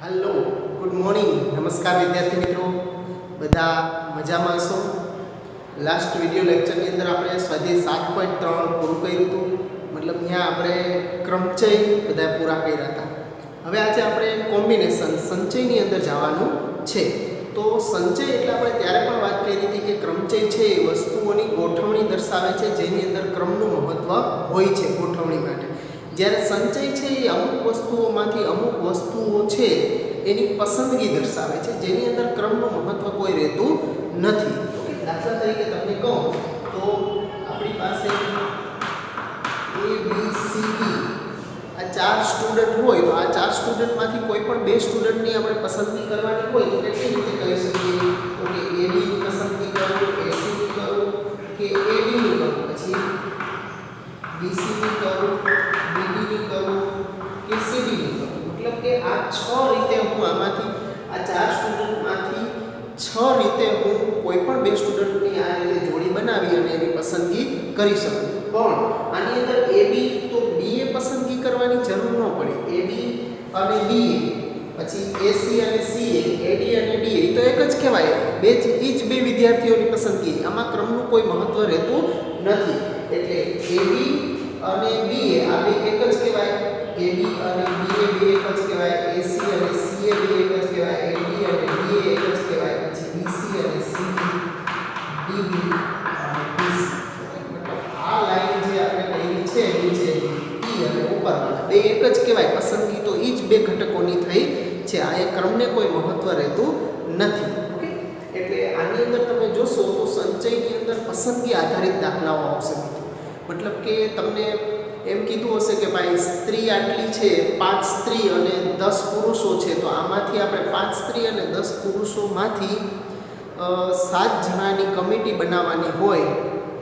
Hello good morning नमस्कार विद्यार्थी मित्रों बधा मजामां छो। लास्ट विडियो लेक्चर अंदर आपणे स्वाध्याय 7.3 पूरुं कर्युं हतुं, मतलब त्यां आपणे क्रमचय बधा पूरा कर्या हता। हवे आज आपणे कॉम्बिनेशन संचयनी अंदर जवानुं छे। तो संचय एटले आपणे त्यारे पण वात करी हती के क्रमचय छे ए वस्तुओनी गोठवणी दर्शावे छे जेनी अंदर क्रमनुं महत्व होय छे गोठवणी माटे। જ્યારે સંચય છે એ અમુક વસ્તુઓમાંથી અમુક વસ્તુઓ છે એની પસંદગી દર્શાવે છે જેની અંદર ક્રમનું મહત્વ કોઈ રહેતું નથી। ઓકે, દાખલા તરીકે તમને કહું તો આપણી પાસે A B C D આ ચાર સ્ટુડન્ટ હોય તો આ ચાર સ્ટુડન્ટમાંથી કોઈ પણ બે સ્ટુડન્ટની આપણે પસંદગી કરવાની હોય તો કેવી રીતે કરી શકીએ? તો કે A B ની પસંદગી કરું, A C ની કરું કે A D ની કરું, પછી B C ની કરું, BD ની કરું કે CD ની કરું। मतलब કે આ 6 રીતે હું આમાંથી આ ચાર સ્ટુડન્ટમાંથી 6 રીતે હું કોઈ પણ બે સ્ટુડન્ટની આ રીતે જોડી બનાવી અને એની પસંદગી કરી શકું। પણ આની અંદર AB તો B એ પસંદગી કરવાની જરૂર ન પડે। AB અને BA પછી AC અને CA, AD અને DA તો એક જ કહેવાય, બે જ ઈ જ બે વિદ્યાર્થીઓની પસંદગી, આમાં ક્રમનું કોઈ મહત્વ રહેતું નથી। એટલે AB અને BA આ બે એક જ કહેવાય, AB અને BA બે એક જ કહેવાય, AC અને CA બે એક જ કહેવાય, AD અને DA એક જ કહેવાય, પછી BC અને CD, DB અને BC। मतलब આ લાઈન જે આપણે કહી છે નીચે E અને ઉપરવાળા બે એક જ કહેવાય, પસંદગી તો ઈ જ બે ઘટકોની થઈ છે। આ એ ક્રમને કોઈ મહત્વ રહેતું નથી। ઓકે, એટલે આની અંદર તમે જોશો તો સંચયની અંદર પસંદગી આધારિત દાખલાઓ આવશે। मतलब કે તમને એમ કીધું હશે કે ભાઈ સ્ત્રી આટલી છે, 5 સ્ત્રી અને 10 પુરુષો છે, તો આમાંથી આપણે 5 સ્ત્રી અને 10 પુરુષોમાંથી 7 જણાની કમિટી બનાવવાની હોય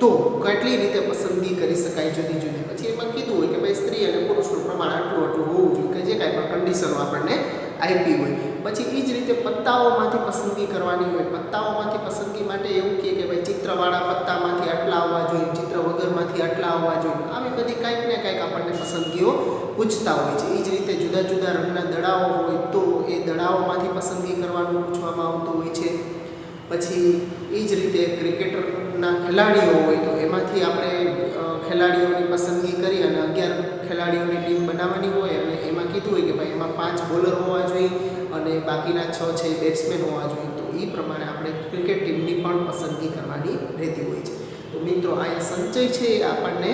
તો કેટલી રીતે પસંદગી કરી શકાય જુદી જુદી। પછી એમાં કીધું હોય કે ભાઈ સ્ત્રી અને પુરુષનું પ્રમાણ આટલું આટલું હોવું જોઈએ કે જે કાંઈ પણ કન્ડિશનો આપણને આપી હોય। પછી એ જ રીતે પત્તાઓમાંથી પસંદગી કરવાની હોય। પત્તાઓમાંથી પસંદગી માટે એવું કે ભાઈ ચિત્રવાળા પત્તામાંથી આટલા આવવા જોઈએ, ચિત્ર વગરમાંથી આટલા આવવા જોઈએ। આવી બધી કાંઈક ને કાંઈક આપણને પસંદગીઓ પૂછતા હોય છે। એ જ રીતે જુદા જુદા રંગના દડાઓ હોય તો એ દડાઓમાંથી પસંદગી કરવાનું પૂછવામાં આવતું હોય છે। પછી એ જ રીતે ક્રિકેટરના ખેલાડીઓ હોય તો એમાંથી આપણે ખેલાડીઓની પસંદગી કરી અને 11 ખેલાડીઓની ટીમ બનાવવાની હોય અને એમાં કીધું હોય કે ભાઈ એમાં 5 બોલર હોવા જોઈએ અને બાકીના 6 છે બેટ્સમેન હોવા જોઈએ। તો એ પ્રમાણે આપણે ક્રિકેટ ટીમની પણ પસંદગી કરવાની રહેતી હોય છે। તો મિત્રો આ સંચય છે એ આપણને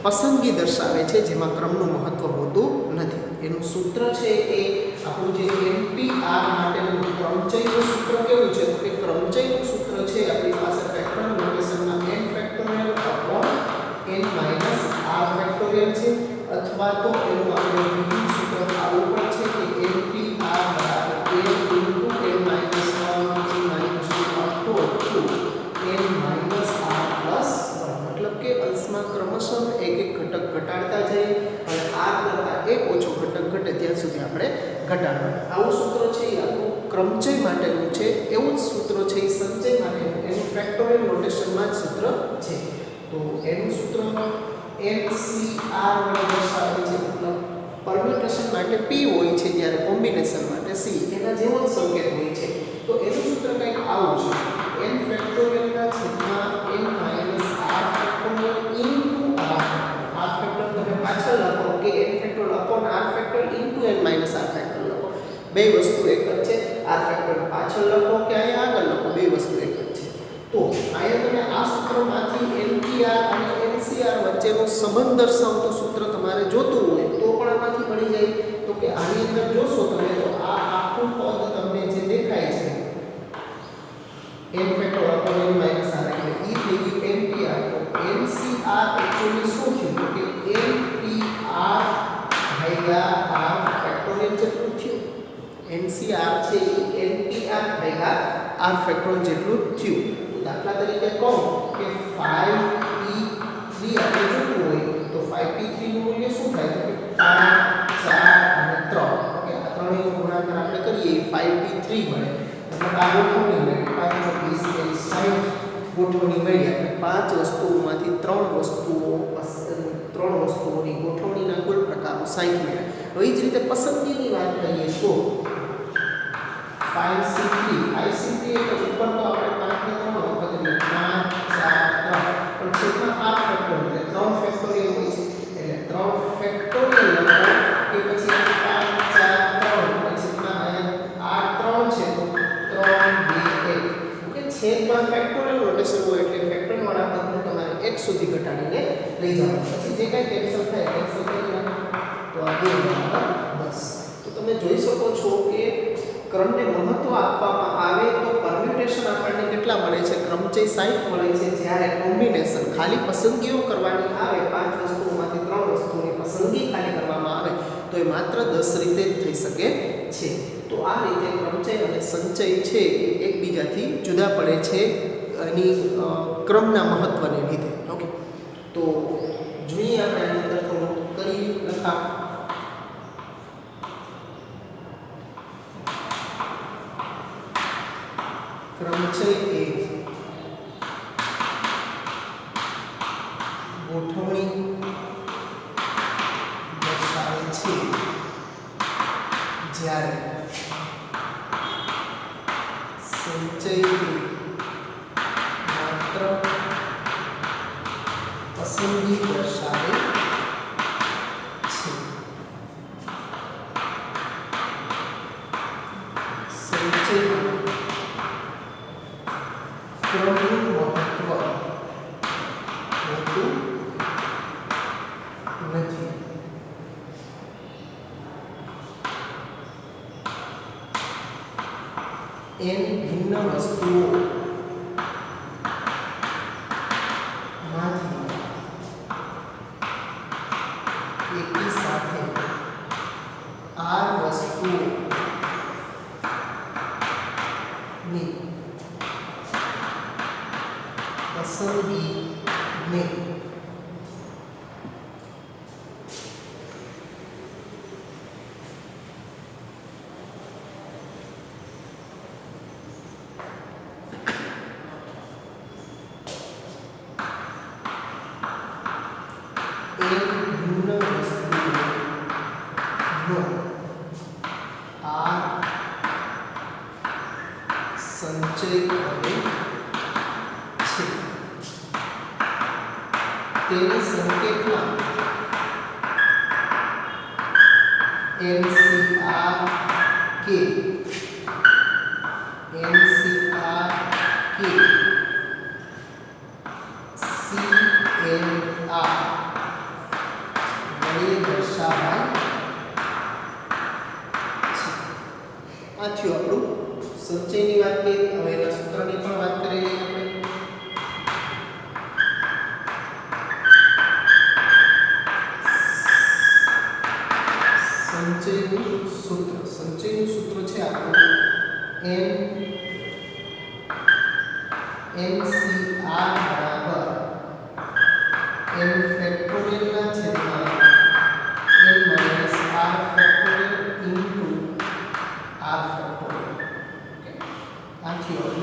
પસંદગી દર્શાવે છે જેમાં ક્રમનું મહત્વ હોતું નથી। એનું સૂત્ર છે એ આપણું જે NPR માટેનું ક્રમચયનું સૂત્ર કેવું છે? તો કે ક્રમચયનું સૂત્ર છે આપણી પાસે ફેક્ટોરિયલ નોટેશનમાં n factorial upon n minus r factorial છે, અથવા તો એનું આપણે બીજું સૂત્ર આવું પણ છે કે NPR બરાબર n into n minus 1 minus 2 up to n minus r plus 1। मतलब કે અંશમાં ક્રમશઃ એક એક ઘટક ઘટાડતા જઈએ અને r કરતાં એક ઓછો ઘટક ઘટે ત્યાં સુધી આપણે ઘટાડવાનું। આવું સૂત્ર છે એ આપણું ક્રમચય માટેનું છે, એવું જ સૂત્ર છે એ સંચય માટેનું, એનું ફેક્ટોરિયલ નોટેશનમાં જ સૂત્ર છે। તો એનું સૂત્ર NCR વડે દર્શાવે છે। મતલબ પરમ્યુટેશન માટે P હોય છે જ્યારે કોમ્બિનેશન માટે C, એના જેવો જ સંકેત હોય છે। તો એનું સૂત્ર કંઈક આવું છે, n ફેક્ટોરિયલના છેદમાં n minus r factorial into r factorial તમે પાછળ લખો કે n factorial upon r factorial into n minus r factorial લખો, બે વસ્તુ એક જ છે। r ફેક્ટોરિયલ પાછળ લખો કે અહીંયા આગળ લખો, બે વસ્તુ એક જ છે। તો અહીંયા તમે આ સૂત્રમાંથી NPR અને NCR વચ્ચેનો સંબંધ દર્શાવતું સૂત્ર તમારે જોતું હોય તો પણ આમાંથી મળી જાય। તો કે આની અંદર જોશો તમે તો આ આખું પદ તમને જે દેખાય છે n factorial upon n minus r એટલે ઈ થઈ ગયું NPR। તો NCR એકચ્યુઅલી શું થયું? તો કે NPR ભાગ્યા r ફેક્ટોરિયલ જેટલું થયું। NCR છે એ NPR ભાગ્યા r ફેક્ટોરિયલ જેટલું થયું। દાખલા તરીકે કહું કે 5p3 આપણે જોતું હોય તો 5p3 નું મૂલ્ય શું થાય? તો કે 5 4 અને 3। ઓકે, આ ત્રણેયનો ગુણાકાર આપણે કરીએ 5p3 મળે। મતલબ આ ગોઠવણી મળી 5 + 20 = 60 ગોઠવણી મળી। આપણે 5 વસ્તુઓમાંથી 3 વસ્તુઓની ગોઠવણીના કુલ પ્રકારો 60 મળ્યા। હવે એ જ રીતે પસંદગીની વાત કરીએ તો 5c3 એટલે ઉપર તો આપણે 5 ને 3 વખત એટલે 5 4 3 પણ છેદમાં 8 ફેક્ટોરિયલ એટલે 3 ફેક્ટોરિયલ હોય છે એટલે 3 ફેક્ટોરિયલ લખો કે પછી 5 4 3 એટલે છેદમાં અહીંયા 8 3 છે તો 3 2 1 ઓકે છેદમાં ફેક્ટોરિયલ રોટેશન હોય એટલે ફેક્ટોરિયલ વાળા પદને તમારે 1 સુધી ઘટાડીને લઈ જવાનું પછી જે કંઈ કેન્સલ થાય કેન્સલ કરી નાખો તો આ 2 બરાબર 10 તો તમે જોઈ શકો છો કે ક્રમને મહત્વ આપવામાં આવે તો પરમ્યુટેશન આપણને કેટલા મળે છે ક્રમચય 60 મળે છે જ્યારે કોમ્બિનેશન ખાલી પસંદગીઓ કરવાની આવે 5 વસ્તુઓમાંથી 3 વસ્તુઓની પસંદગી ખાલી કરવામાં આવે તો એ માત્ર 10 રીતે જ થઈ શકે છે તો આ રીતે ક્રમચય અને સંચય છે એ એકબીજાથી જુદા પડે છે એની ક્રમના મહત્વને લીધે ઓકે તો જોઈએ આપણે આની અંદર થોડું કરી લખા ક્રમચય એ ગોઠવણી દર્શાવે છે જ્યારે સંચય માત્ર પસંદગી દર્શાવે છે સંચય ક્રમનું મહત્વ હોતું નથી n ભિન્ન વસ્તુઓ માંથી એકી સાથે r વસ્તુઓની પસંદગીને ભિન્ન વસ્તુઓનો આ સંચય કરે છે તેની સંકેતમાં NCR કે CLR વડે દર્શાવાય છે આ થયું આપણું સંચયની વાત કરી હવે એના સૂત્રની પણ વાત કરી લઈએ આપણે સંચયનું સૂત્ર છે આપણું NCR બરાબર n ફેક્ટોરિયલ ના છેદમાં n minus r factorial into r factorial okay આ થયું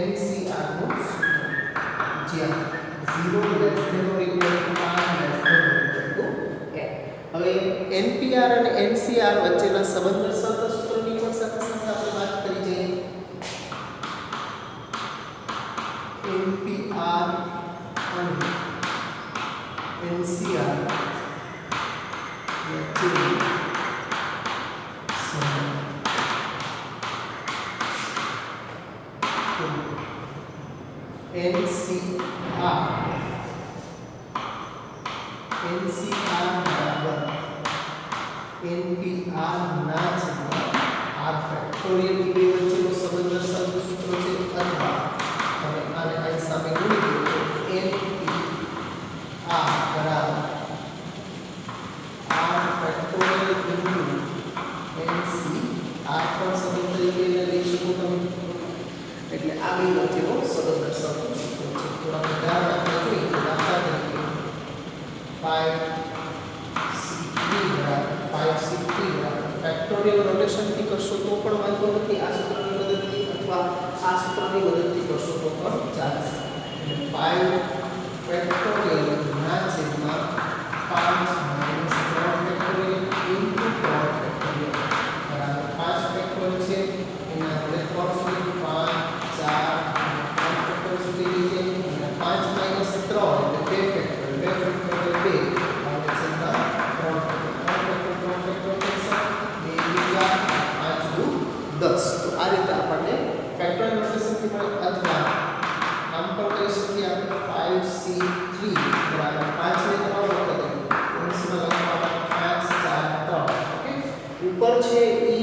NCR નું સૂત્ર જ્યાં 0 less than or equal to r less than or equal to n હવે NPR અને NCR વચ્ચેના સંબંધ દર્શાવતા સૂત્રની પણ સાથે સાથે આપણે વાત કરી જઈએ NPR અને NCR વચ્ચેનો સંબંધ NCR બરાબર NPR ના છેદમાં r ફેક્ટોરિયલ ની બે વચ્ચેનો સંબંધ દર્શાવતું સૂત્ર છે અથવા તમે આને અહીં સામે ગુણી દો તો NPR બરાબર r ફેક્ટોરિયલ ઇન્ટુ NCR પણ સંબંધ તરીકે લઈ શકો તમે એટલે આ બે વચ્ચેનો સંબંધ દર્શાવતું સૂત્ર છે થોડા ઉદાહરણ આપણે જોઈએ તો દાખલા તરીકે 5c3 ફેક્ટોરિયલ રોટેશનથી કરશો તો પણ વાંધો નથી આ સૂત્રની મદદથી અથવા આ સૂત્રની મદદથી કરશો તો પણ ચાલશે એટલે 5 ફેક્ટોરિયલ ના છેદમાં 5 માઈનસ 3 ફેક્ટોરિયલ ઇન્ટુ 3 ફેક્ટોરિયલ બરાબર 5 ફેક્ટોરિયલ છે છે એ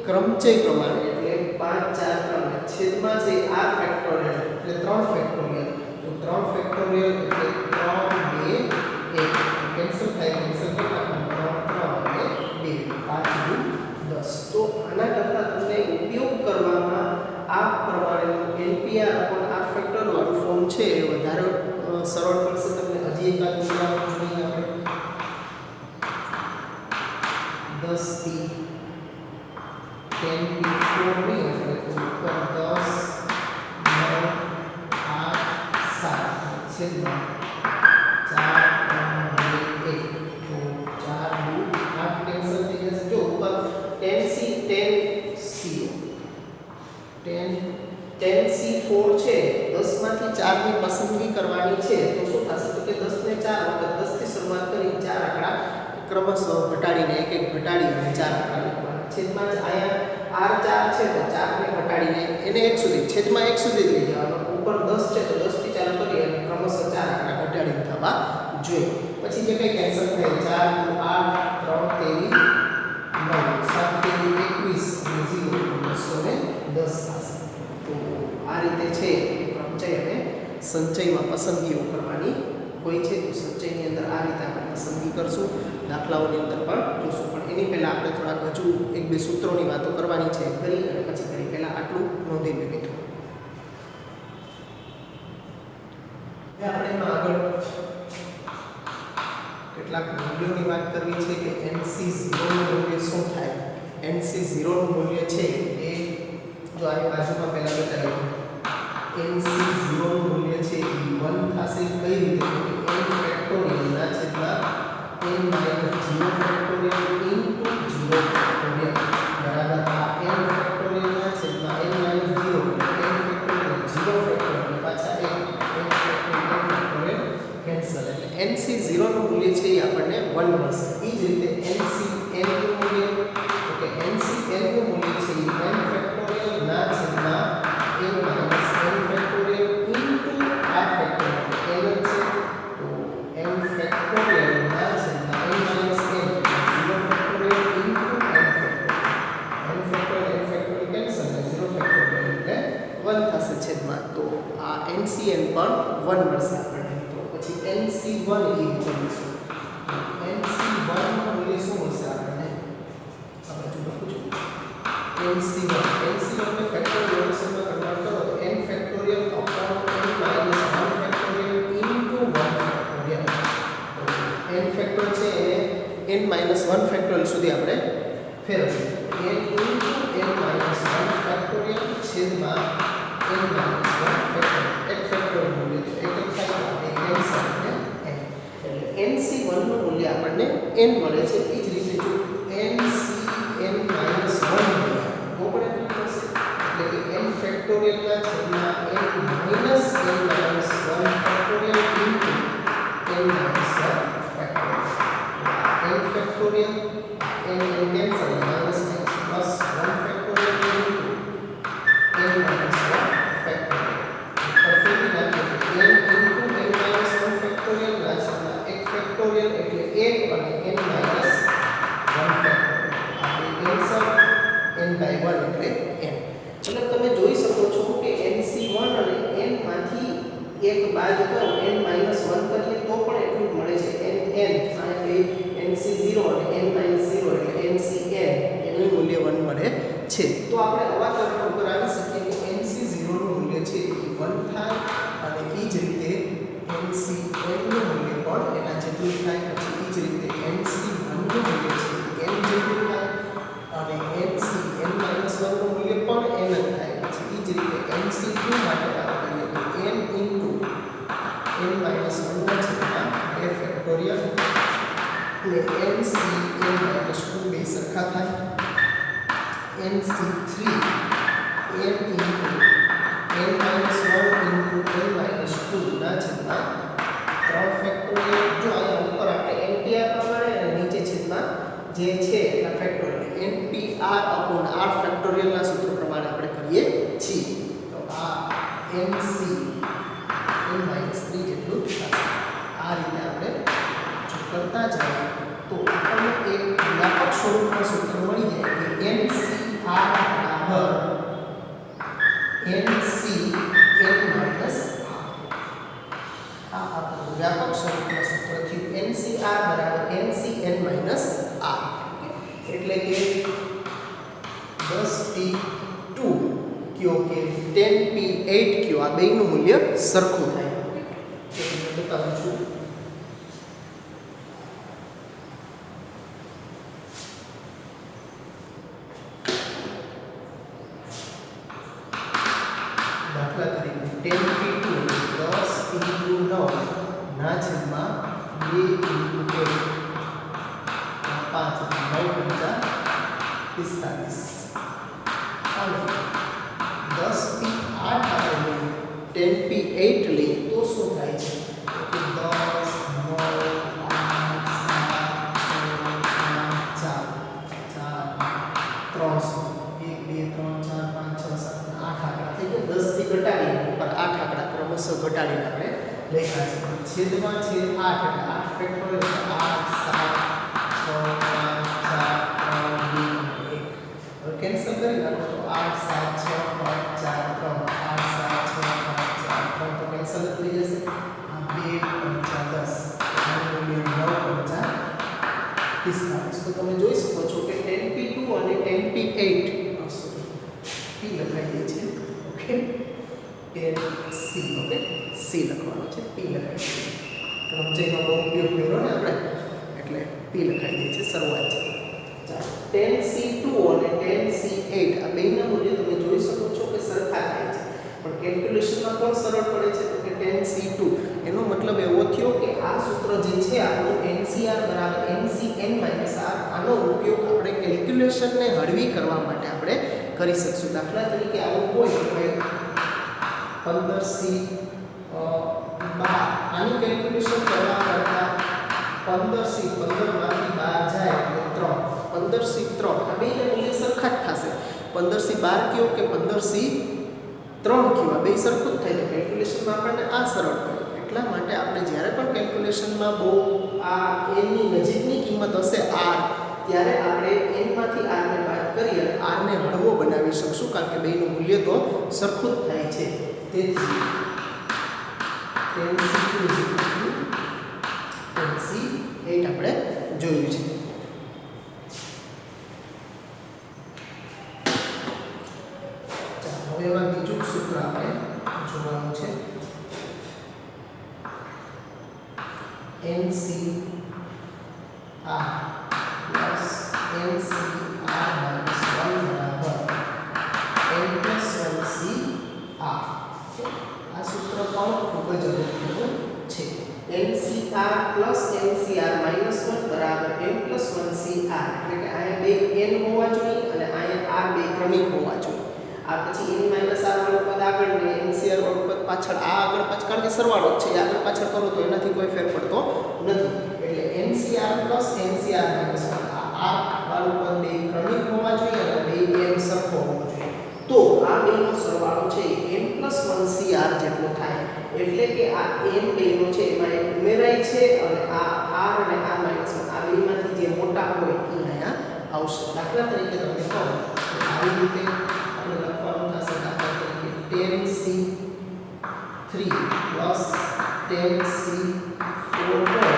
ક્રમચય પ્રમાણે એટલે 5 4 3 છેદમાં છે r ફેક્ટોરિયલ એટલે 3 ફેક્ટોરિયલ તો 3 ફેક્ટોરિયલ એટલે 3 2 1 કેન્સલ થાય કેન્સલ કરતા 3 3 અને 2 5 દુ 10 તો આના કરતા તમને ઉપયોગ કરવામાં આ પ્રમાણેનું NPR upon r ફેક્ટર વાળું ફોર્મ છે એ વધારે સરળ પડશે તમને. હજી એક વાત ઉદાહરણ જોઈએ આપણે 10 થી 10 થી 4 નહીં એટલે ઉપર 10 9 8 7 છેદમાં 4 3 2 1 તો 4 દુ 8 કેન્સલ થઈ જશે. જો ઉપર 10C 10C4 છે 10 માંથી 4 ની પસંદગી કરવાની છે તો શું થશે તો કે 10 ને 4 વખત 10 થી શરૂઆત કરી 4 આંકડા ક્રમશઃ ઘટાડીને એક એક ઘટાડી અને 4 આંકડા લખવાના. છેદમાં અહીંયા r4 છે તો 4 ને ઘટાડીને એને 1 સુધી છેદમાં 1 સુધી લઈ જવાનો. ઉપર 10 છે તો 10 થી ચાલુ કરી અને ક્રમશઃ 4 આંકડા ઘટાડીને થવા જોઈએ. પછી જે કંઈ કેન્સલ થાય 4 8 3 13 9 7 13 21 અને 0 210 થશે. તો આ રીતે છે ક્રમચય અને સંચયમાં પસંદગીઓ કરવાની હોય છે. તો સંચયની અંદર આ રીતે આપણે પસંદગી કરશું, દાખલાઓની અંદર પણ જોશું. પણ એની પહેલાં આપણે થોડાક હજુ એક બે સૂત્રોની વાતો કરવાની છે કરી અને પછી કરી પહેલાં આટલું નોંધી લે મિત્રો. આપણે એમાં આગળ કેટલાક મૂલ્યોની વાત કરવી છે કે NC0 નું મૂલ્ય શું થાય. NC0 નું મૂલ્ય છે એ જો આની બાજુમાં પહેલા બતાવ્યું NC0 નું મૂલ્ય છે એ 1 થશે. કઈ રીતે n ફેક્ટોરિયલ ના છેદમાં n - 0 ફેક્ટોરિયલ ઇન્ટુ 0 ફેક્ટોરિયલ બરાબર આ n ફેક્ટોરિયલ ના છેદમાં n - 0 n ફેક્ટોરિયલ 0 ફેક્ટોરિયલ પાછા n ફેક્ટોરિયલ કેન્સલ એટલે NC0 નું મૂલ્ય છે એ આપણને 1 મળશે. એ જ રીતે NCn નું મૂલ્ય તો કે NCn નું મૂલ્ય છે એ n ફેક્ટોરિયલ ના છેદમાં n - n factorial into r factorial n છે તો n ફેક્ટોરિયલ ના છેદમાં n - n 0 factorial into n factorial cancel અને 0 ફેક્ટોરિયલ એટલે 1 થશે છેદમાં. તો આ NCn પણ 1 મળશે આપણને. તો પછી NC1 એ જોઈશું. NC1 નું મૂલ્ય શું મળશે આપણને આપણે જો લખું છું NC1 ને ફેક્ટોરિયલ માં કન્વર્ટ કરો તો n factorial upon n - 1 factorial into 1 factorial. તો n ફેક્ટર છે એને n - 1 ફેક્ટોરિયલ સુધી આપણે ફેરવીએ. n ઇન્ટુ n - 1 ફેક્ટોરિયલ છેદમાં n - 1 ફેક્ટોરિયલ. એક ફેક્ટોરિયલ મૂલ્ય તો એક જ થાય તો આપણે કેન્સલ અને n એટલે NC1 નું મૂલ્ય આપણને n મળે છે. એ જ રીતે જો NCn - 1 મળે તો પણ એટલું થશે એટલે કે n ફેક્ટોરિયલ ના છેદમાં n - n - 1 factorial into n - 1 factorial. n factorial n cancel minus plus 1 factorial into n - 1 factorial. Perfectly નાખીએ તો n ઇન્ટુ n - 1 ફેક્ટોરિયલ ના છેદમાં 1 ફેક્ટોરિયલ એટલે 1 અને n - 1 ફેક્ટોરિયલ. આપણે કેન્સલ n/1 એટલે n. એટલે તમે જોઈ શકો છો કે NC1 અને n માંથી એક બાદ કરો n - 1 કરીએ તો પણ એટલું જ મળે છે n આ એટલે NC0 અને n - 0 એટલે NCn એનું મૂલ્ય 1 મળે છે. તો આપણે આવા તરફ ઉપર આવી શકીએ કે NC0 નું મૂલ્ય છે એ 1 થાય અને એ જ રીતે NCn નું મૂલ્ય પણ એના જેટલું થાય. પછી એ જ રીતે NC1 નું મૂલ્ય છે n જેટલું થાય અને NCn - 1 નું મૂલ્ય પણ n જ થાય. પછી એ જ રીતે NC2 માટે વાત કરીએ તો n ઇન્ટુ n - 1 ના છેદમાં 2 ફેક્ટોરિયલ એટલે NCn - 2 બે સરખા થાય. NC3 n into n - 1 into n - 2 ના છેદમાં 3 ફેક્ટોરિયલ. જો અહીંયા ઉપર આપણે NPR પ્રમાણે અને નીચે છેદમાં જે છે એના factorial NPR upon r factorial ના સૂત્ર પ્રમાણે આપણે કરીએ છીએ. તો આ NCn - 3 જેટલું થશે. આ રીતે આપણે જો કરતા જઈએ તો આપણને એક વ્યાપક સ્વરૂપમાં સૂત્ર મળી જાય કે NCR બરાબર NCN - R આ આપણું વ્યાપક સ્વરૂપમાં સૂત્ર થયું NCR બરાબર NCN - R એટલે કે 10P2 કયો કે 10P8 કયો આ બેયનું મૂલ્ય સરખું થાય તો તમને બતાવું છું દાખલા તરીકે 10P2 10 × 9 ના છેદમાં 2 × 8 5 9 × 45 10P8 આપણે 10P8 લઈએ તો શું થાય છે તો 10 9 8 7 3 1 2 3 4 5 6 7 8 આંકડા થઈ ગયા 10 થી ઘટાડીને ઉપર 8 આંકડા ક્રમશઃ ઘટાડીને આપણે લખ્યા છે છેદમાં છે 8 એટલે 8 ફેક્ટોરિયલ 8 7 6 5 4 3 2 1 હવે કેન્સલ કરી નાખો તો 8 7 6 5 4 3 8 7 6 5 4 3 તો કેન્સલ થઈ જશે આ 2 5 10 આનું મૂલ્ય 9 5 45 તો તમે જોઈ શકો છો કે 10P2 અને 10P8 P લખાઈ દે છે ઓકે 10C ઓકે C લખવાનું છે P લખાઈ દે છે ક્રમચયનો બહુ ઉપયોગ કર્યો ને આપણે એટલે P લખાઈ દે છે શરૂઆત છે ચાલો 10C2 અને 10C8 આ બેયના મૂલ્ય તમે જોઈ શકો છો કે સરખા થાય છે પણ કેલ્ક્યુલેશનમાં કોણ સરળ પડે છે તો કે 10C2 એનો મતલબ એવો થયો કે આ સૂત્ર જે છે આપણું NCR બરાબર NCN - R આનો ઉપયોગ આપણે કેલ્ક્યુલેશનને હળવી કરવા માટે આપણે કરી શકશું દાખલા તરીકે આવું હોય તો 15C 12 આની કેલ્ક્યુલેશન કરવા કરતા 15C 15 માંથી 12 જાય એટલે 3 15C 3 આ બેયના મૂલ્ય સરખા જ થશે 15C 12 કયો કે 15C 3 કયો આ બે સરખું જ થાય તો કેલ્ક્યુલેશનમાં આપણને આ સરળ પડે એટલા માટે આપણે જ્યારે પણ કેલ્ક્યુલેશનમાં બહુ આ n ની નજીકની કિંમત હશે r ત્યારે આપણે n માંથી r ને બાદ કરી અને r ને હળવો બનાવી શકશું કારણ કે બેયનું મૂલ્ય તો સરખું જ થાય છે તેથી 10C2 10C8 આપણે જોયું છે ચાલો હવે એમાં બીજું સૂત્ર આપણે જોવાનું છે NCR plus NCR minus 1 બરાબર n plus 1CR આ સૂત્ર પણ ખૂબ જ અગત્યનું છે NCR plus NCR minus 1 બરાબર n plus 1CR એટલે કે અહીંયા બે n હોવા જોઈએ અને અહીંયા r બે ક્રમિક હોવા જોઈએ આ પછી n minus r વાળું પદ આગળ ને NCR વાળું પદ પાછળ આ આગળ પાછળ કારણ કે સરવાળો જ છે આગળ પાછળ કરો તો એનાથી કોઈ ફેર પડતો નથી એટલે NCR plus NCR minus 1 આ r વાળું પદ બે ક્રમિક હોવા જોઈએ અને બે n સરખો હોવો જોઈએ તો આ બેનો સરવાળો છે n plus 1CR જેટલો થાય એટલે કે આ n બેનો છે એમાં એક ઉમેરાય છે અને આ r અને r minus 1 આ બેમાંથી જે મોટા હોય એ અહીંયા આવશે દાખલા તરીકે તમને કહો તો આવી રીતે આપણે લખવાનું થશે દાખલા તરીકે 10C3 plus 10C4 હોય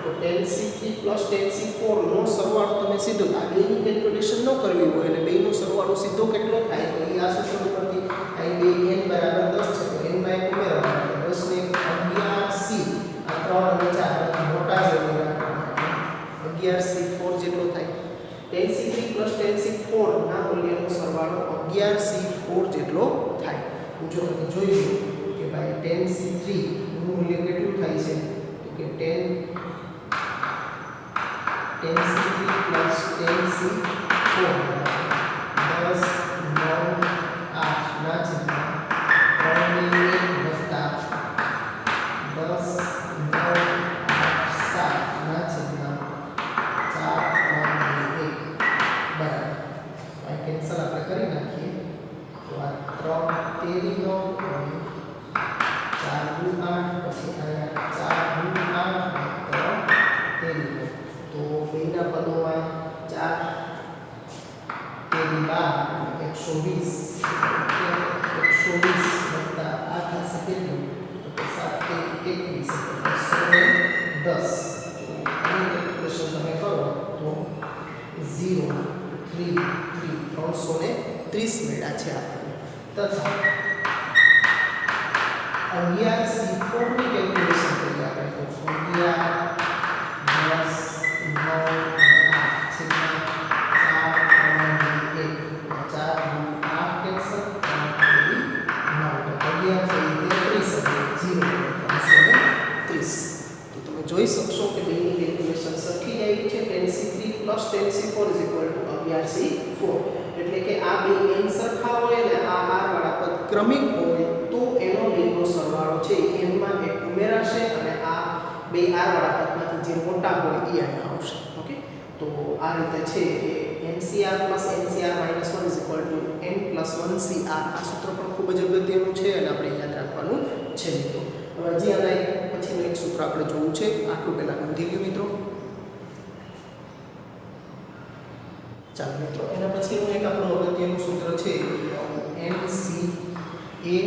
તો 10C3 plus 10C4 નો સરવાળો તમે સીધો આ બેની કેલ્ક્યુલેશન ન કરવી હોય અને બેનો સરવાળો સીધો કેટલો થાય તો એ આ સૂત્ર ઉપરથી અહીં બે n બરાબર 10 છે તો n માં એક ઉમેરવાનું 10 ને 11C આ 3 અને 4 મોટા જ ઉમેરવાના 11C4 જેટલો થાય 10C3 plus 10C4 ના મૂલ્યનો સરવાળો 11C4 જેટલો થાય જો તમે જોઈ લો કે ભાઈ 10C3 નું મૂલ્ય કેટલું થાય છે તો કે 10C3 plus 10C4 10 9 8 ના છેદમાં 3 ને 1 વત્તા 10 9 8 7 ના છેદમાં 4 3 2 1 બરાબર આ કેન્સલ આપણે કરી નાખીએ તો આ 3 તેરી નો 4 દુ 8 પછી અહીંયા 4 દુ 8 3 તેરી નો તો બેના પદોમાં 4 મળ્યા છે તથા 11C4 ની કેલ્ક્યુલેશન કરીએ આપણે તો 11 જોઈ શકશો કે બેની કેલ્ક્યુલેશન સરખી આવી છે 10C3 10C4 11C4 એટલે કે આ બે n સરખા હોય અને આ r વાળા પદ ક્રમિક હોય તો એનો બેનો સરવાળો છે n માં એક ઉમેરાશે અને આ બે r વાળા પદમાંથી જે મોટા હોય એ અહીંયા આવશે ઓકે તો આ રીતે છે કે NCR NCR - 1 n + 1CR આ સૂત્ર પણ ખૂબ જ અગત્યનું છે અને આપણે યાદ રાખવાનું છે મિત્રો હવે હજી આના પછીનું એક સૂત્ર આપણે જોવું છે આટલું પહેલા નોંધી લ્યો મિત્રો ચાલો મિત્રો એના પછીનું એક આપણું અગત્યનું સૂત્ર છે NCA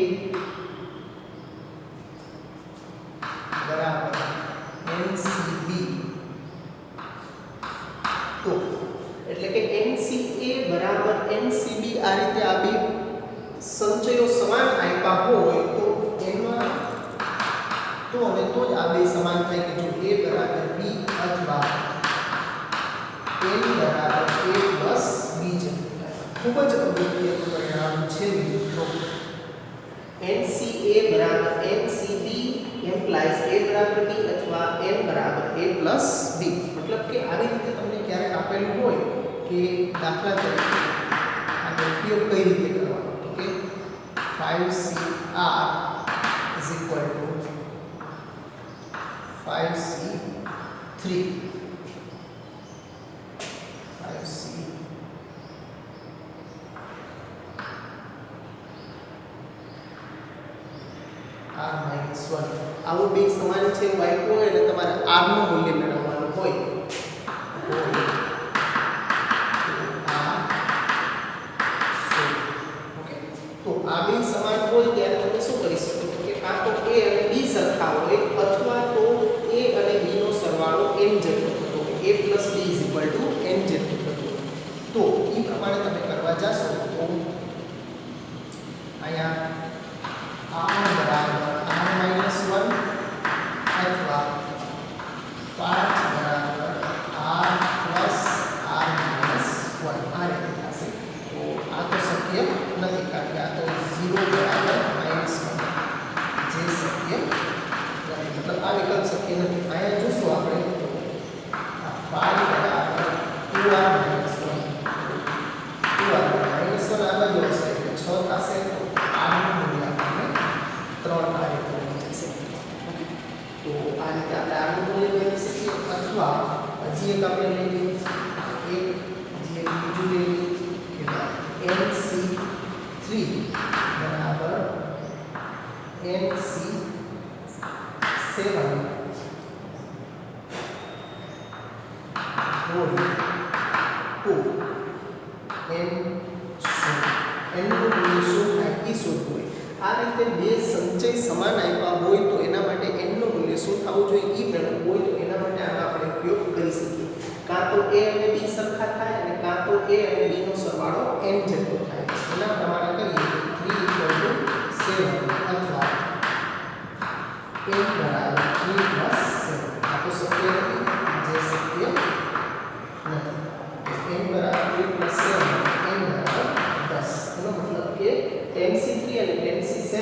બરાબર NCB તો એટલે કે NCA બરાબર NCB આ રીતે આ બે સંચયો સમાન આપ્યા હોય તો એમાં તો હવે તો જ આ બે સમાન થાય કે જો A બરાબર B અથવા n બરાબર a પ્લસ b જેટલું થાય ખૂબ જ અગત્યનું પરિણામ છે મિત્રો NCA બરાબર NCB implies a બરાબર b અથવા n બરાબર a પ્લસ b મતલબ કે આવી રીતે તમને ક્યારેક આપેલું હોય કે દાખલા તરીકે આનો ઉપયોગ કઈ રીતે કરવાનો તો કે 5CR 5C3 R-1 આવું બે સમાન છે y હોય એટલે તમારે r નું મૂલ્ય મેળવવાનું હોય ઓકે તો આ બે સમાન હોય ત્યારે તમે શું કરી શકો તો કે કાં તો a અને b સરખા હોય અથવા તો a અને b નો સરવાળો n જેટલો થતો હોય a + b = n જેટલો થતો હોય તો એ પ્રમાણે તમે કરવા જશો તો અહીંયા r બરાબર r-1 અથવા 5 બરાબર r + r-1 આ રીતે થશે તો આ તો શક્ય નથી કારણ કે આ તો 0 બરાબર -1 જે શક્ય નથી મતલબ આ વિકલ્પ શક્ય નથી અહીંયા જોશું આપણે તો આ 5 બરાબર 2r - 1 2r - 1 આ બાજુ હશે એટલે 6 થશે તો r નું મૂલ્ય આપણને 3 આ રીતે મળી જશે તો આ રીતે આપણે r નું મૂલ્ય મેળવી શકીએ અથવા હજી એક આપણે લઈ લઈએ એક જે બીજું લઈ લઈએ કે NC3 બરાબર NC7 હોલ ટુ n નું મૂલ્ય શું થાય એ શોધવું હોય આ રીતે બે સંચય સમાન આપ્યા હોય તો એના માટે n નું મૂલ્ય શું થવું જોઈએ એ મેળવવું હોય તો એના માટે આનો આપણે ઉપયોગ કરી શકીએ કાં તો a અને b સરખા થાય અને કાં તો a અને b નો સરવાળો n જેટલો થાય એના પ્રમાણે કરીએ 3 = 7 અથવા n બરાબર 3 + 7 આ તો શક્ય નથી જે શક્ય નથી n બરાબર 3 + 7 n બરાબર 10 એનો મતલબ કે 10C3 અને 10C7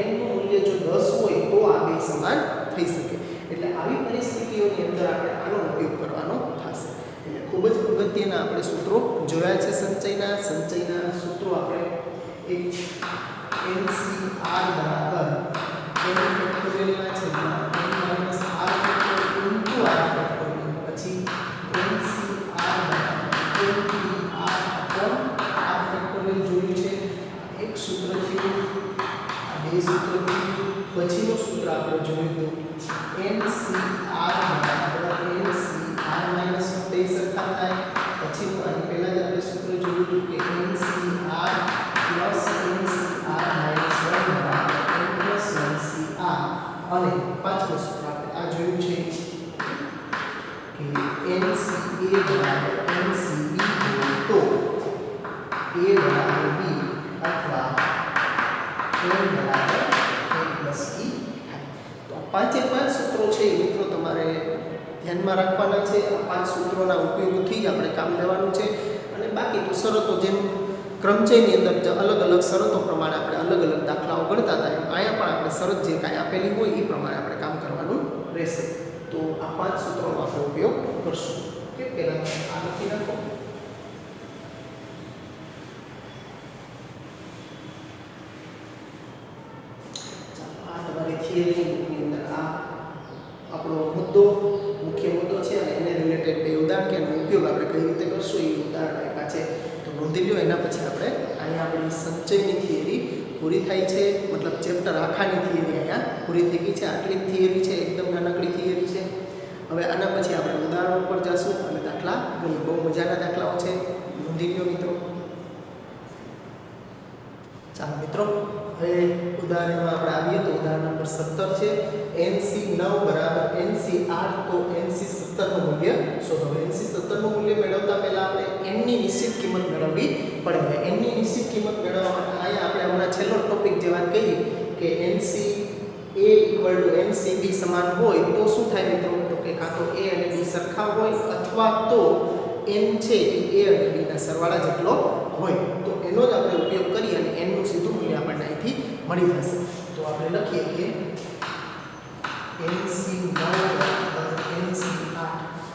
n નું મૂલ્ય જો 10 હોય તો આ બે સમાન થઈ શકે એટલે આવી પરિસ્થિતિઓની અંદર આપણે આનો ઉપયોગ કરવાનો થશે એટલે ખૂબ જ અગત્યના આપણે સૂત્રો જોયા છે સંચયના સૂત્રો આપણે એક NCR બરાબર n ફેક્ટોરિયલના છેદમાં n - r factorial * r factorial પછી NCR બરાબર NPR/r ફેક્ટોરિયલ જોયું છે એક સૂત્ર થયું આ બે સૂત્ર થયું પછીનું સૂત્ર આપણે જોયું હતું NCR બરાબર NCR - 1 તે સરખા થાય પછીનું A બરાબર NCB હોય તો A બરાબર B અથવા N બરાબર A પ્લસ E થાય. તો આ પાંચે પાંચ સૂત્રો છે એ મિત્રો તમારે ધ્યાનમાં રાખવાના છે. આ પાંચ સૂત્રોના ઉપયોગથી જ આપણે કામ લેવાનું છે. અને બાકી તો શરતો જેમ ક્રમચયની અંદર અલગ અલગ શરતો પ્રમાણે આપણે અલગ અલગ દાખલાઓ ગણતા હતા એમ અહીંયા પણ આપણે શરત જે કાંઈ આપેલી હોય એ પ્રમાણે આપણે કામ કરવાનું રહેશે. તો આ પાંચ સૂત્રોનો આપણે ઉપયોગ કરશું. કે પહેલાં આ લખી નાખો. આ તમારી થિયરીની બુકની અંદર આ આપણો મુખ્ય મુદ્દો છે અને એને રિલેટેડ બે ઉદાહરણ કે એનો ઉપયોગ આપણે કઈ રીતે કરશું એ ઉદાહરણ આપ્યા છે. તો નોંધી લો. એના પછી આપણે અહીંયા આપણી સંચયની થિયરી પૂરી થાય છે. મતલબ ચેપ્ટર આખાની થિયરી અહીંયા પૂરી થઈ ગઈ છે. આટલી જ થિયરી છે, એકદમ નાનકડી થિયરી છે. હવે આના પછી આપણે ઉદાહરણો પર જઈશું અને દાખલા ગણીએ. બહુ મજાના દાખલાઓ છે, નોંધી લો મિત્રો. ચાલો મિત્રો, હવે ઉદાહરણમાં આપણે આવીએ તો ઉદાહરણ નંબર 17 છે. NC9 બરાબર NC8 તો NC17 નું મૂલ્ય શોધો. NC17 નું મૂલ્ય મેળવતા પહેલા આપણે n ની નિશ્ચિત કિંમત મેળવવી પડે. n ની નિશ્ચિત કિંમત મેળવવા માટે અહીંયા આપણે હમણાં છેલ્લો ટોપિક જે વાત કહી કે NC A = NCB સમાન હોય તો શું થાય મિત્રો? તો કે કાં તો A અને B સરખા હોય અથવા તો n છે એ A અને B ના સરવાળા જેટલો હોય. તો એનો જ આપણે ઉપયોગ કરી અને n નું સીધું મૂલ્ય આપણને અહીંથી મળી જશે. તો આપણે લખીએ કે NC9 NC8.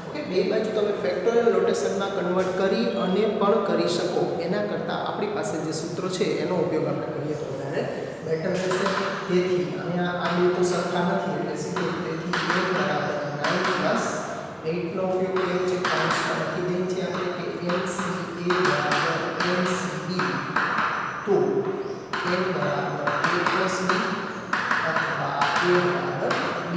ઓકે, બે બાજુ તમે ફેક્ટોરિયલ નોટેશનમાં કન્વર્ટ કરી અને પણ કરી શકો. એના કરતાં આપણી પાસે જે સૂત્રો છે એનો ઉપયોગ આપણે કરીએ તો વધારે બેટર રહેશે. તેથી અહીંયા આ બે તો સરખા નથી એટલે સીધું તેથી A બરાબર 9 પ્લસ 8 નો ઉપયોગ કર્યો છે. કૌંસમાં લખી દઈએ છીએ આપણે કે NCA બરાબર NCB તો n બરાબર A પ્લસ B અથવા A બરાબર B.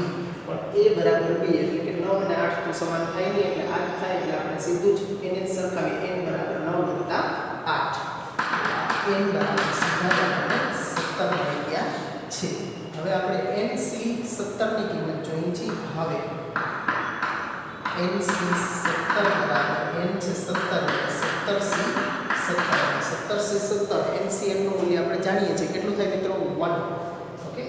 પણ A બરાબર B એટલે કે 9 અને 8 તો સમાન થાય નહીં એટલે આ જ થાય એટલે આપણે સીધું જ એને સરખાવીએ. n બરાબર 9 વત્તા 8. n બરાબર સીધા આપણને 17 મળી ગયા છે. હવે આપણે NC17 ની કિંમત જોઈ છે. હવે NC17 બરાબર n છે 17 17C17 NCN નું મૂલ્ય આપણે જાણીએ છીએ કેટલું થાય મિત્રો? 1. ઓકે,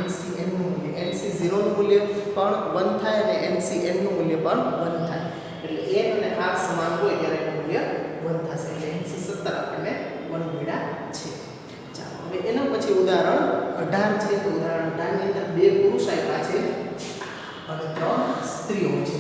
NCN નું મૂલ્ય NC0 નું મૂલ્ય પણ 1 થાય અને NCN નું મૂલ્ય પણ 1 થાય. એટલે n અને r સમાન હોય ત્યારે એનું મૂલ્ય 1 થશે. એટલે NC17 આપણને 1 મળ્યા છે. ચાલો હવે એના પછી ઉદાહરણ 18 છે. તો ઉદાહરણ 18 ની અંદર બે પુરુષ આપ્યા છે અને 3 સ્ત્રીઓ છે.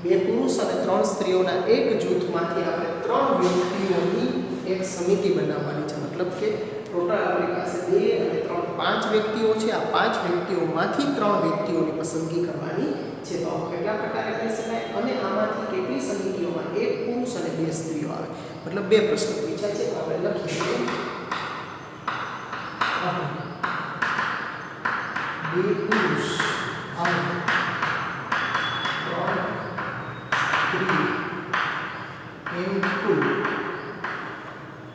બે પુરુષ અને 3 સ્ત્રીઓના એક જૂથમાંથી આપણે 3 વ્યક્તિઓની એક સમિતિ બનાવવાની છે. મતલબ કે ટોટલ આપણી પાસે 2 અને 3 5 વ્યક્તિઓ છે. આ 5 વ્યક્તિઓમાંથી 3 વ્યક્તિઓની પસંદગી કરવાની છે. તો કેટલા પ્રકારે કરી શકાય અને આમાંથી કેટલી સમિતિઓમાં એક પુરુષ અને 2 સ્ત્રીઓ આવે? મતલબ બે પ્રશ્નો પૂછાય છે. તો આપણે લખીએ 2 પુરુષ અને 3 એમ કુલ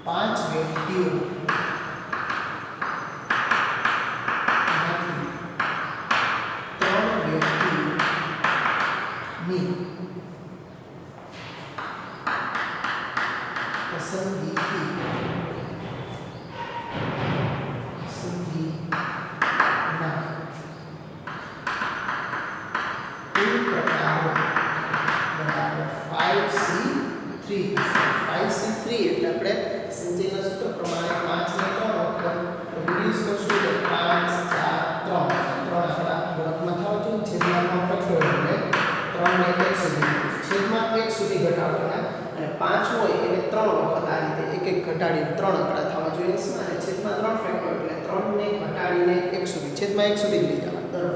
5 વ્યક્તિઓ માંથી 3 વ્યક્તિની પસંદગીના કુલ પ્રકારો બરાબર 5C3. 5C3 એટલે આપણે સંચયના સૂત્ર પ્રમાણે 5 ને 3 વખત રિડ્યુસ કરશું તો 5 4 3 આપણા ગુણકમાં થવા જોઈએ. છેદમાં ફેક્ટોરિયલ એટલે 3 ને 1 સુધી છેદમાં 1 સુધી ઘટાડવાના અને 5 હોય એને 3 વખત આ રીતે એક એક ઘટાડીને 3 આંકડા થવા જોઈએ. અને છેદમાં 3 ફેક્ટોરિયલ એટલે 3 ને ઘટાડીને 1 સુધી છેદમાં 1 સુધી લઈ જવા દર.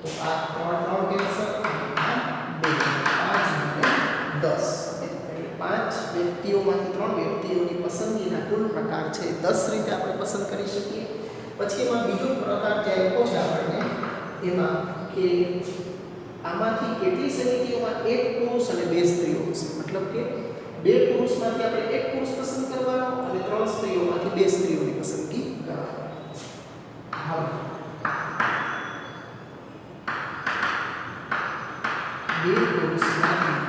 તો આ 3 કેન્સલ, 2 5 અને 10 એટલે 5 વ્યક્તિઓમાંથી 3 વ્યક્તિઓની પસંદગીના કુલ પ્રકાર છે 10 રીતે આપણે પસંદ કરી શકીએ. પછી એમાં બીજો પ્રકાર જે આપ્યો છે આપણને એમાં કે આમાંથી કેટલી સમિતિઓમાં એક પુરુષ અને 2 સ્ત્રીઓ હશે. મતલબ કે 2 પુરુષમાંથી આપણે એક પુરુષ પસંદ કરવાનો અને 3 સ્ત્રીઓમાંથી 2 સ્ત્રીઓની પસંદગી કરવાની. હવે 2 પુરુષમાંથી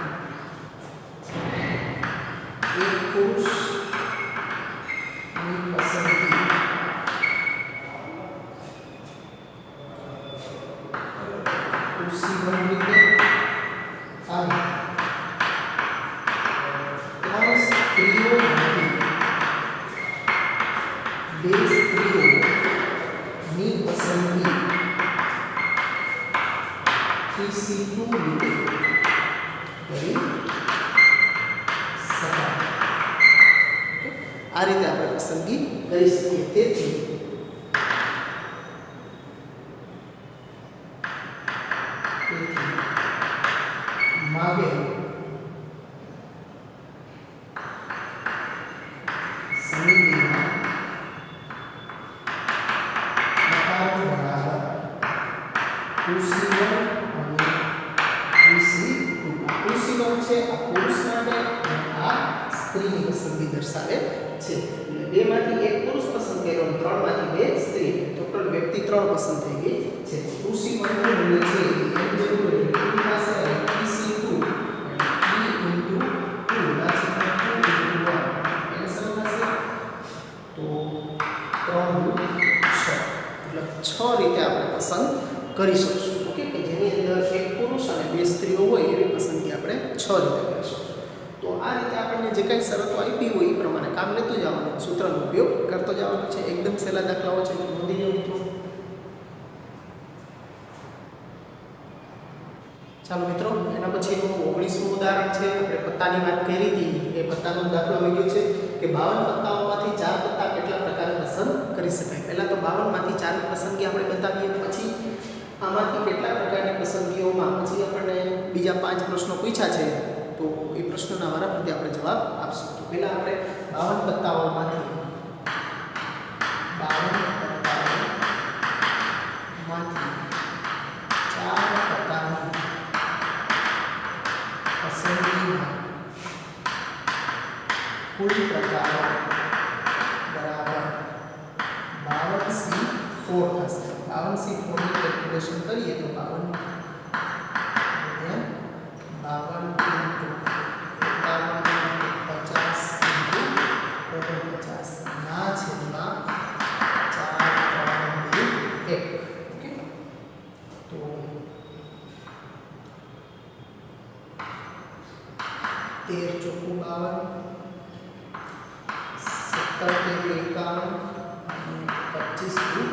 આ રીતે આપણે પસંદગી કરી શકીએ. તેથી માગે સમિતિમાં પ્રકારો બરાબર કૃષિવન અને કૃષિ કૃષિવન છે આ પુરુષ માટે અને આ સ્ત્રીની પસંદગી દર્શાવે છે. એટલે બેમાંથી એક પુરુષ પસંદ કર્યો અને ત્રણમાંથી બે સ્ત્રી. ટોટલ વ્યક્તિ 3 પસંદ થઈ ગઈ છે. કૃષિવનનું મૂલ્ય છે એમ જરૂર એટલે પાસે કૃષિ2 છ રીતે આપણે પસંદ કરી શકીશું. ઓકે, કે જેની અંદર એક પુરુષ અને બે સ્ત્રીઓ હોય એવી પસંદગી આપણે 6 રીતે કરીશું. તો આ રીતે આપણને જે કાંઈ શરતો આપી હોય એ પ્રમાણે કામ લેતું જવાનું, સૂત્રનો ઉપયોગ કરતો જવાનો છે. એકદમ સહેલા દાખલાઓ છે, નોંધી લો મિત્રો. ચાલો મિત્રો, એના પછીનું 19મું ઉદાહરણ છે. આપણે પત્તાની વાત કરી હતી એ પત્તાનો દાખલો આવી ગયો છે કે 52 પત્તાઓમાંથી 4 પત્તા કેટલા પ્રકારે પસંદ કરી શકાય. પહેલા તો 52 માંથી 4 ની પસંદગી આપણે બતાવીએ, પછી આમાંથી કેટલા પ્રકારની પસંદગીઓમાં પછી આપણને બીજા 5 પ્રશ્નો પૂછ્યા છે તો એ પ્રશ્નોના વારાફરતી આપણે જવાબ આપશું. તો પહેલા આપણે 52 પત્તાઓમાંથી 4 પત્તાની પસંદગીમાં કુલ પ્રકારો બરાબર 52C4 થશે. 52C4 ની કેલ્ક્યુલેશન કરીએ તો 52 ના છેદમાં 4 3 2 1. ઓકે, તો 13 ચોખ્ખું 52, 17 51 અને 25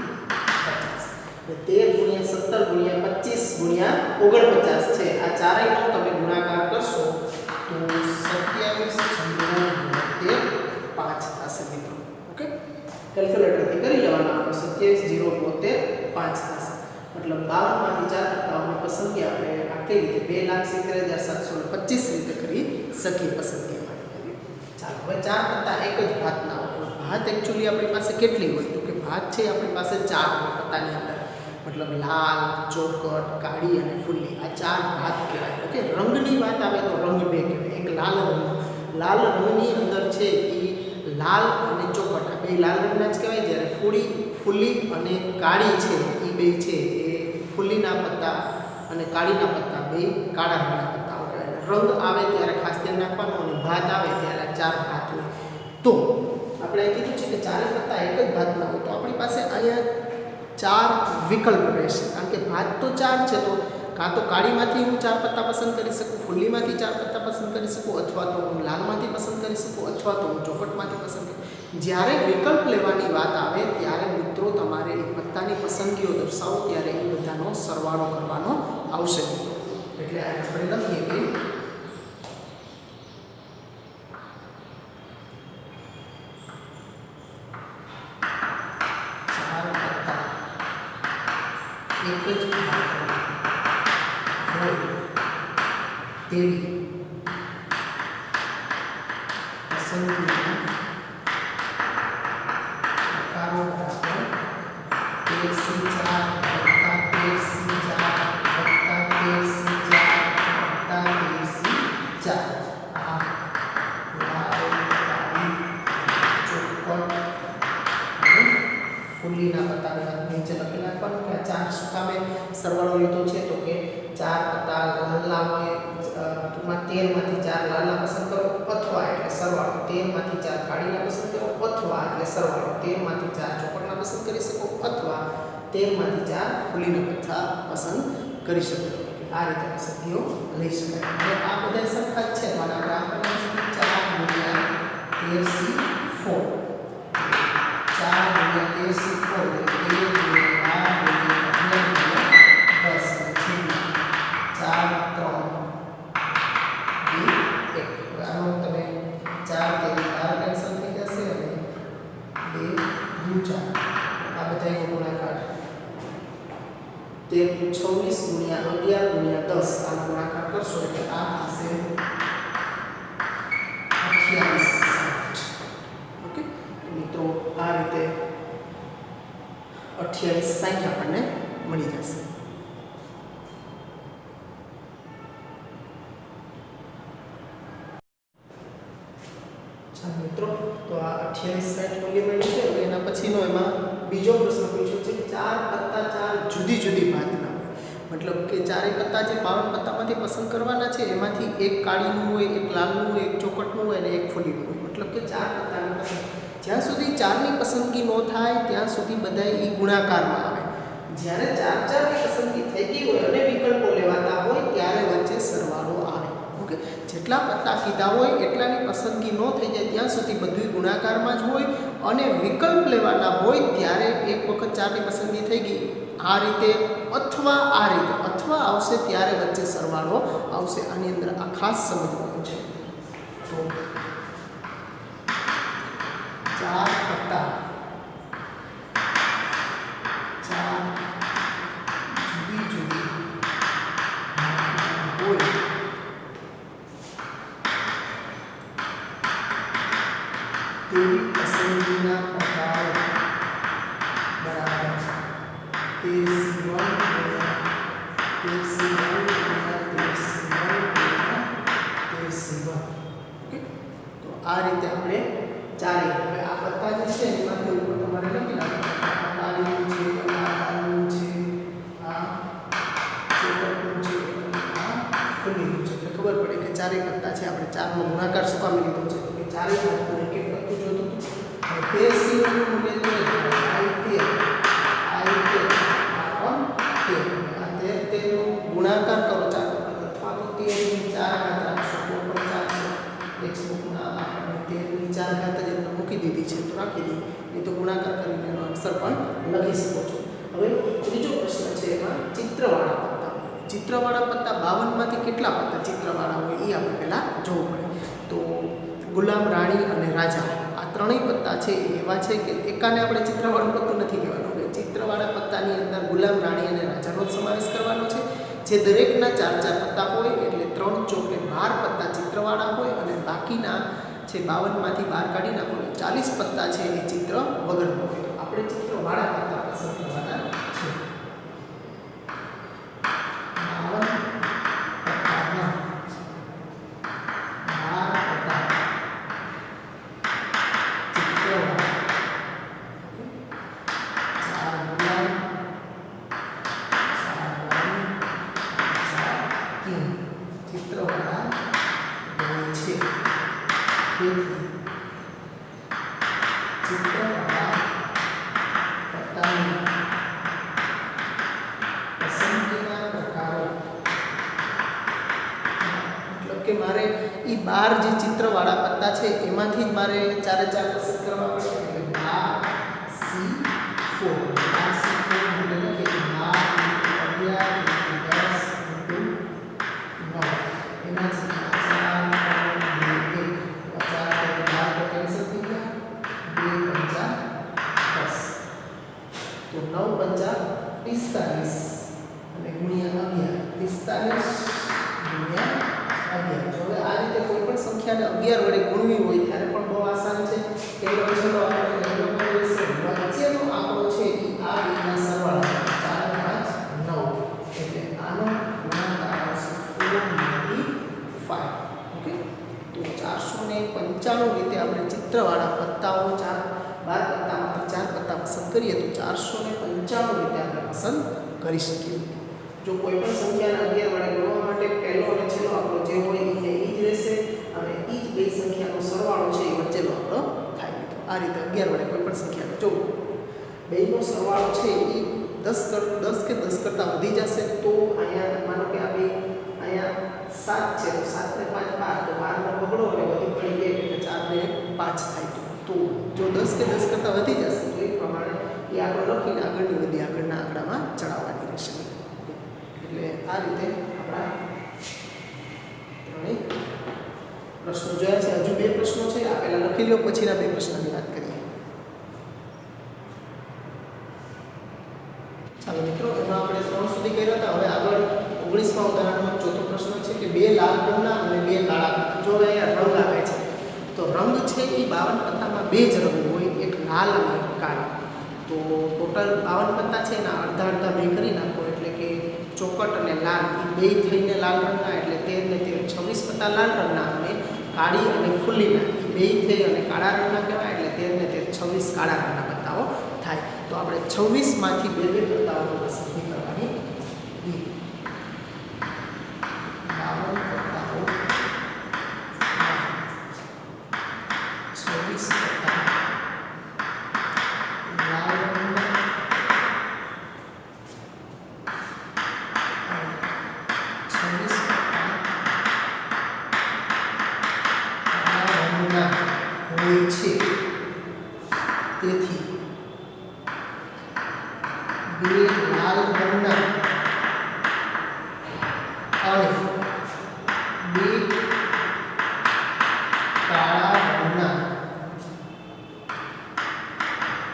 50. 13 × 17 × 25 × 49 છે. આ ચારેયનો તમે ગુણાકાર કરશો તો 27 થશે મિત્રો. ઓકે, કેલ્ક્યુલેટરથી કરી લેવાનું. આપણે 27 0 5 થશે. મતલબ 52 માંથી 4 પત્તાઓની પસંદગી આપણે આ કઈ રીતે 2,70,725 રીતે કરી શકીએ પસંદગી માટે. ચાલો, હવે 4 પત્તા એક જ ભાતના હોય. ભાત એકચ્યુઅલી આપણી પાસે કેટલી હોય તો કે ભાત છે આપણી પાસે 4 પત્તાની અંદર. મતલબ લાલ, ચોકટ, કાળી અને ફુલ્લી, આ 4 ભાત કહેવાય. ઓકે, રંગની વાત આવે તો રંગ 2 કહેવાય. એક લાલ રંગની અંદર છે એ લાલ અને ચોકટ, આ બે લાલ રંગના જ કહેવાય. જ્યારે ફુલ્લી અને કાળી છે એ બે છે એ ફુલ્લીના પત્તા અને કાળીના પત્તા બે કાળા રંગના પત્તાઓ કહેવાય. રંગ આવે ત્યારે ખાસ ધ્યાન રાખવાનું અને ભાત આવે ત્યારે 4 ભાત હોય. તો આપણે કીધું છે કે 4 પત્તા એક જ ભાતના હોય તો આપણી પાસે અહીંયા 4 વિકલ્પ રહેશે. કારણ કે ભાત તો 4 છે તો કાં તો કાળીમાંથી હું 4 પત્તા પસંદ કરી શકું, ફુલ્લીમાંથી 4 પત્તા પસંદ કરી શકું, અથવા તો હું લાલમાંથી પસંદ કરી શકું, અથવા તો હું ચોકટમાંથી પસંદ કરી. જ્યારે વિકલ્પ લેવાની વાત આવે ત્યારે મિત્રો તમારે એ પત્તાની પસંદગીઓ દર્શાવો ત્યારે એ બધાનો સરવાળો કરવાનો આવશે. એટલે આપણે લખીએ કે એક જ હોય તેવી પસંદગીના પ્રકારો બરાબર 13C4 + 13C4 + 13C4 + 13C4. આ લાલ, કાળી, ચોકટ અને ફુલ્લીના પત્તાની વાત નીચે લખી નાખવાનું કે આ 4 શું કામે સરવાળો લીધો છે તો કે 4 પત્તા લાલના હોય, ટૂંકમાં 13 માંથી 4 લાલના પસંદ કરો, અથવા એટલે સરવાળો 13 માંથી 4 કાળીના પસંદ કરો, અથવા એટલે સરવાળો 13 માંથી 4 ચોકટના પસંદ કરી શકો, અથવા 13 માંથી 4 ફુલ્લીના પત્તા પસંદ કરી શકો. આ રીતે પસંદગીઓ લઈ શકાય. હવે આ બધા સરખા જ છે તો આપણે આપવાના છે 4 × 13C4 4 × 13C4 એટલે 13 × 12 × 10 4 3 2 1. આનો તમે 4 તેરી 12 કેન્સલ થઈ જશે અને 26 ગુણ્યા 11 ગુણ્યા 10 આ ગુણાકાર કરશો એટલે આ થશે 2860. ઓકે મિત્રો આ રીતે 2860 આપણને મળી જશે. ચાલો મિત્રો તો આ 2860 મૂલ્ય મળ્યું છે. હવે એના પછીનો એમાં બીજો પ્રશ્ન પૂછ્યો છે 4 પત્તા 4 જુદી જુદી ભાતના હોય, મતલબ કે ચારે પત્તા જે 52 પત્તામાંથી પસંદ કરવાના છે એમાંથી એક કાળીનું હોય, એક લાલનું હોય, એક ચોકટનું હોય અને એક ફૂલીનું હોય. મતલબ કે 4 પત્તાની પસંદ જ્યાં સુધી 4ની પસંદગી ન થાય ત્યાં સુધી બધા એ ગુણાકારમાં આવે. જ્યારે 4 4ની પસંદગી થઈ ગઈ હોય અને વિકલ્પો લેવાતા હોય ત્યારે વચ્ચે સરવાળો આવે. ઓકે, જેટલા પત્તા કીધા હોય એટલાની પસંદગી ન થઈ જાય ત્યાં સુધી બધું ગુણાકારમાં જ હોય અને વિકલ્પ લેવાના હોય ત્યારે એક વખત 4ની પસંદગી થઈ ગઈ આ રીતે અથવા આ રીતે અથવા આવશે ત્યારે વચ્ચે સરવાળો આવશે. આની અંદર આ ખાસ સમજવાનું છે. તો 4 પત્તા 4 જુદી જુદી હોય તેવી પસંદગીના પ્રકારો બરાબર છે. 13C1 ઓકે, તો આ રીતે આપણે ચારે હવે આ પત્તા જે છે એમાંથી ઉપર તમારે લખી નાખવાનું. આ કાળીનું છે, આ લાલનું છે, આ ચોકટનું છે, આ ફૂલીનું છે. એટલે ખબર પડે કે ચારે પત્તા છે. આપણે 4નો ગુણાકાર શું કામ લીધો છે તો કે ચારે પત્તાનું એક એક પત્તું જોતું હતું. 13C1 નું મૂલ્ય 13 નો ગુણાકાર કરો 4 અથવા તો 13 ની 4 ઘાત રાખશો તો પણ ચાલશે. એક્સબુકમાં આપણે 13 ની 4 ઘાત જ આપણે મૂકી દીધી છે તો રાખી દઈએ, નહીં તો ગુણાકાર કરીને એનો આન્સર પણ લખી શકો છો. હવે ત્રીજો પ્રશ્ન છે એમાં ચિત્રવાળા પત્તા. ચિત્રવાળા પત્તા 52 માંથી કેટલા પત્તા ચિત્રવાળા હોય એ આપણે પહેલાં જોવું પડે. તો ગુલામ, રાણી અને રાજા આ ત્રણેય પત્તા છે એવા છે કે એકાને આપણે ચિત્રવાળું પત્તું નથી કહેવાનું. ચિત્રવાળા પત્તાની અંદર ગુલામ, રાણી અને રાજાનો સમાવેશ કરવાનો છે. જે દરેકના 4 4 પત્તા હોય એટલે 3 ચોક 12 પત્તા ચિત્રવાળા હોય અને બાકીના છે 52 માંથી 12 કાઢી નાખો 40 પત્તા છે એ ચિત્ર વગરનો હોય. તો આપણે ચિત્રવાળા પત્તા પસંદ કરવાના છે. 12 જે ચિત્રવાળા પત્તા છે એમાંથી જ મારે 4 4 પસંદ કરવા પડશે. એટલે 12C4 એટલે કે 11 વડે ગુણવી હોય ત્યારે પણ બહુ આસાન છે. પહેલો ચલો આપણે વચ્ચેનો આંકડો છે એ આ બેના સરવાળા 4 5 9 એટલે આનો ગુણાકાર આવશે 495. ઓકે, તો 495 રીતે આપણે ચિત્રવાળા પત્તાઓ 12 પત્તામાંથી 4 પત્તા પસંદ કરીએ તો 495 રીતે આપણે પસંદ કરી શકીએ. જો કોઈ પણ સંખ્યાને 11 વડે ગુણવા માટે પહેલો અને છેલ્લો આંકડો જે હોય એ જ રહેશે અને એ જ બે સંખ્યાનો સરવાળો છે એ વચ્ચેનો આંકડો થાય. આ રીતે 11 વડે કોઈ પણ સંખ્યાને જો બેનો સરવાળો છે એ 10 કે 10 કરતાં વધી જશે તો અહીંયા માનો કે આ બે અહીંયા 7 છે તો 7 ને 5 12 તો 12 નો બગડો અને વધી પડી જાય એટલે 4 ને 5 થાય. તો જો 10 કે 10 કરતાં વધી જશે તો એ પ્રમાણે એ આંકડો લખીને આગળની વધી આગળના આંકડામાં ચડાવવાની રહેશે. એટલે આ રીતે આપણા ત્રણેય પ્રશ્નો જોયા છે. હજુ 2 પ્રશ્નો છે, આ પહેલા લખી લો પછીના 2 પ્રશ્નની વાત કરીએ. ચાલો મિત્રો, એમાં આપણે 3 સુધી 19મા ઉદાહરણમાં ચોથો પ્રશ્ન છે કે બે લાલ રંગના અને બે કાળા રંગના. જો અહીંયા રંગ આવે છે તો રંગ છે એ 52 પત્તામાં બે જ રંગ હોય, એક લાલ અને એક કાળો. તો ટોટલ 52 પત્તા છે એના અડધા અડધા બે કરી નાખો એટલે કે ચોકટ અને લાલ એ બે થઈને લાલ રંગના એટલે 13 ને 13 26 પત્તા લાલ રંગના અને કાળી અને ફૂલીના એ બે થઈ અને કાળા રંગના કહેવાય એટલે 13 ને 13 26 કાળા રંગના પત્તાઓ થાય. તો આપણે 26 માંથી બે બે પત્તાઓની પસંદગી કરવાની. 52 પત્તાઓ 26 પત્તા લાલ રંગના અને 26 પત્તા કાળા રંગના હોય છે. તેથી બે લાલ રંગના અને બે કાળા રંગના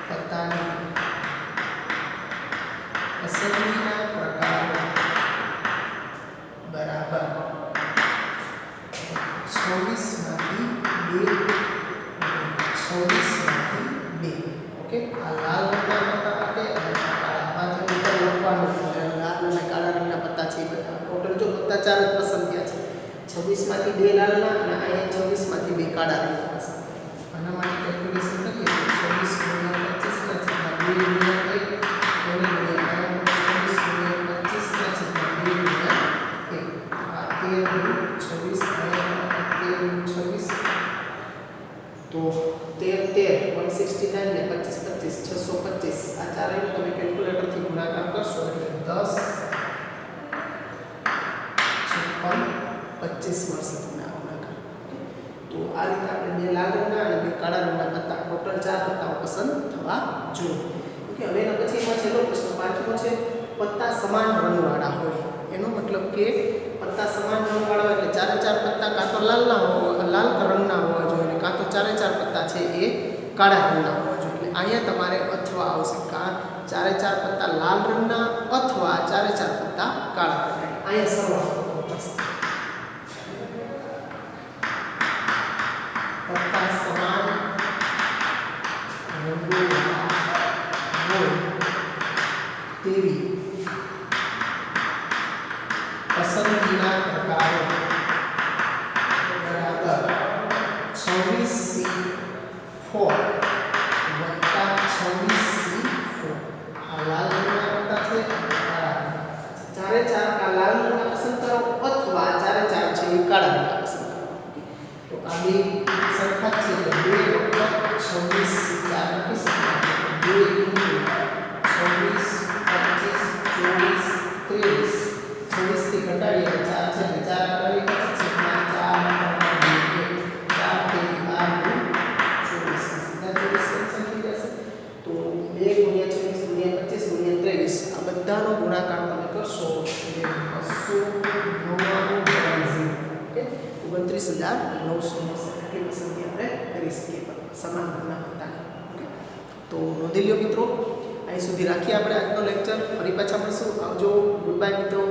પત્તાની પસંદગીના પ્રકારો બરાબર 26 માંથી 2 26 માંથી 2. ઓકે, આ લાલ રંગના પત્તા માટે અને કાળામાંથી ઉપર લખવાનું લાલ અને કાળા રંગના પત્તા છે. ટોટલ જો પત્તા 4 જ પસંદ થયા છે. 26 માંથી 2 લાલના અને અહીંયા 26 માંથી 2 કાળા રંગના પસંદ. આના માટે કેલ્ક્યુલેશન કરીએ તો 169 ને 25 25 625 આ ચારેયનો તમે કેલ્ક્યુલેટરથી ગુણાકાર કરશો એટલે 10 56 મળશે તમને આ ગુણાકાર. તો આ રીતે આપણે બે લાલ રંગના અને બે કાળા રંગના પત્તા ટોટલ 4 પત્તાઓ પસંદ થવા જોઈએ. ઓકે, હવે એના પછીમાં છેલ્લો પ્રશ્ન પાંચમો છે પત્તા સમાન રંગવાળા હોય. એનો મતલબ કે પત્તા સમાન રંગવાળા એટલે ચારે ચાર પત્તા કાં તો લાલ રંગના હોવા જોઈએ કાં તો ચારે ચાર પત્તા છે એ કાળા રંગના હોવા જોઈએ. એટલે અહીંયા તમારે અથવા આવશે કાં ચારે ચાર પત્તા લાલ રંગના અથવા ચારે ચાર પત્તા કાળા રંગના. અહીંયા સરવાળો થશે. પત્તા સમાન રંગોવાળા હોય તેવી પસંદગીના પ્રકારો બરાબર 26C4 વત્તા 26C4. આ લાલ રંગના પત્તા છે ચારે ચાર લાલ રંગના પસંદ કરો અથવા ચારે ચાર છે એ કાળા રંગના પસંદ કરો. તો આ બે સરખા છે એટલે 2 વખત 26C4 લખી શકાય. 2 × 26 25 24 23 26 થી ઘટાડીએ એટલે 4 છે એટલે 4 કરી 25 છે 4 4 24 સીધા 24 કેન્સલ થઈ જશે. તો 2 × 26 × 25 × 23 આ બધાનો ગુણાકાર તમે કરશો એટલે 299 ઓકે 29900 મળશે. એટલી પસંદગી આપણે કરી શકીએ સમાન રંગના પત્તાની. ઓકે, તો નોંધી લ્યો મિત્રો. અહીં સુધી રાખીએ આપણે આજનો લેક્ચર. ફરી પાછા મળશું. આવજો. ગુડ બાય મિત્રો.